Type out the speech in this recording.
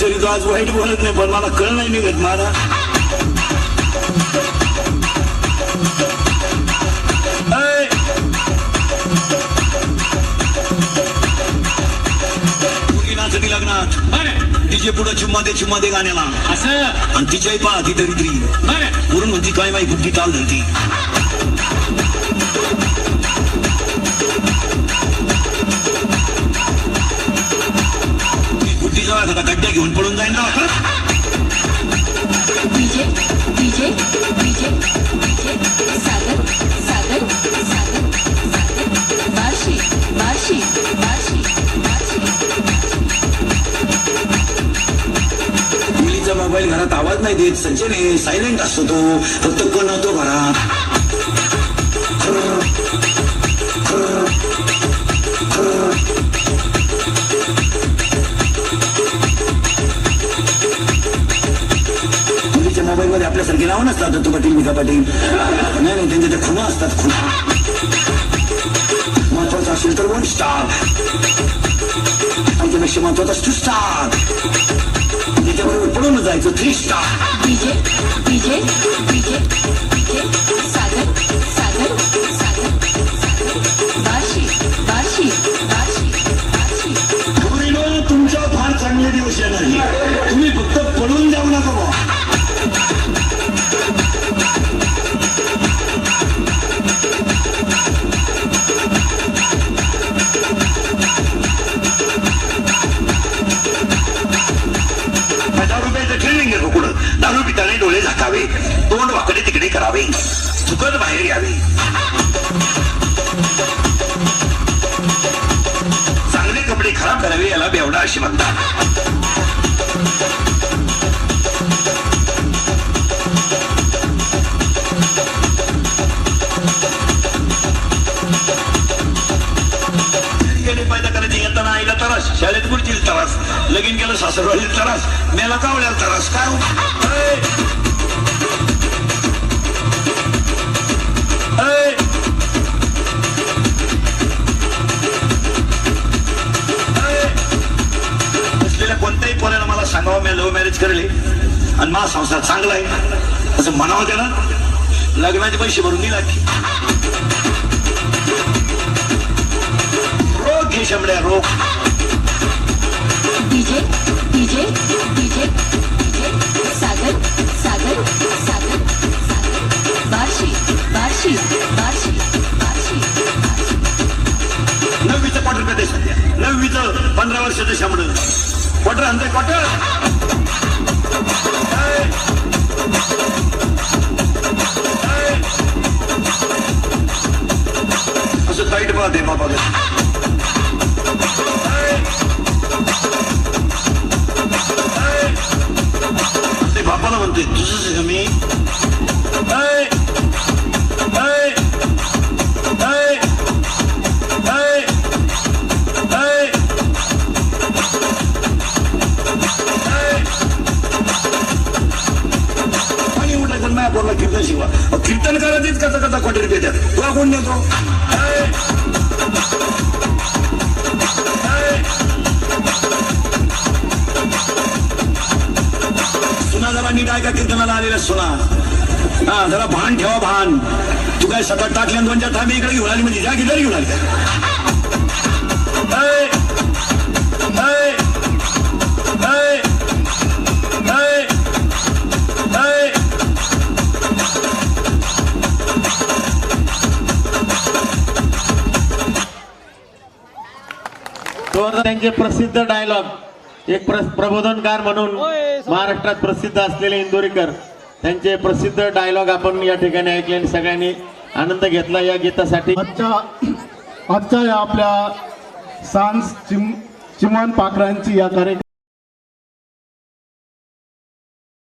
तरी तो आज वाईट बोलत नाही, पण मला कळ नाही निघत मला. मुलगी नाचती लग्नात तिचे पुढे चिम्मा दे गाण्याला असं, आणि तिच्याही पहा ती दरिद्री म्हणून म्हणती काय माहिती बुद्धी ताल धरती. बुद्धीचा गड्ड्या घेऊन पडून जाईल ना. DJ DJ DJ DJ Sagar Sagar Sagar Barshi Barshi Barshi Barshi. मुलीचा मोबाईल घरात आवाज नाही देत, संचने सायलेंट असतो तो, फक्त कोण होतो घरात. मुलीच्या मोबाईल मध्ये आपल्यासारखे नाव नसतात, दत्तू पाटील, मिका पाटील. नाही त्यांच्या त्या खुणा असतात, खुणा. महत्वाचा असेल तर 1 स्टार, आमच्यापेक्षा महत्वाचा 2 स्टार, त्याच्याबरोबर पडून जायचं 3 star. DJ DJ DJ DJ Sagar Sagar Sagar Sagar Barshi Barshi Barshi Barshi. तुमच्या फार चांगले दिवस येणार नाही, तुम्ही फक्त पडून जाऊ नका बा. ट्रेनिंग घेतो कुठं, दारू पिताने डोळे झाकावे, तोंड वाकडे तिकडे करावे, चुकत बाहेर यावे, चांगले कपडे खराब करावे, याला बेवडा अशी म्हणतात. पैदा करायचे येताना आईला त्रास, शाळेत पुढची त्रास, लगीन केलं सासरवाडी त्रास, मेला कावल्याला त्रास. काय असलेल्या कोणत्याही पोराला मला सांगावं मी लव्ह मॅरेज करले आणि माझा संसार चांगला आहे असं म्हणावं, त्याला लग्नाचे पैसे भरून दिला की रोग घे शंभड्या रोग. DJ DJ DJ DJ Sagar Sagar Sagar Sagar Barshi Barshi Barshi Barshi. 9वीचं quarter पेटे सध्या, 9वीचं 15 वर्षाचं शंभड क्वार्टर आणते क्वार्टर. असं ताईट पाहते बाबा. बापाला म्हणते तुझं मी पाणी उठायचं नाही आपल्याला कीर्तन शिवा, कीर्तन करायचीच कसा कसा क्वार्टर पेट्यात तुला कोण नेतो. जरा नीट ऐका कीर्तनाला आलेला सुना, हा जरा भान ठेवा भान. तू काय सकाळ टाकल्या 2-4 थांबे इकडे घेऊन आली म्हणजे जा की तरी घेऊन आली. त्यांचे प्रसिद्ध डायलॉग, एक प्रबोधनकार म्हणून महाराष्ट्रात प्रसिद्ध असलेले इंदोरीकर, त्यांचे प्रसिद्ध डायलॉग आपण या ठिकाणी ऐकले आणि सगळ्यांनी आनंद घेतला या गीतासाठी. आजच्या या आपल्या सांस चिमण पाखरांची या कार्यक्रम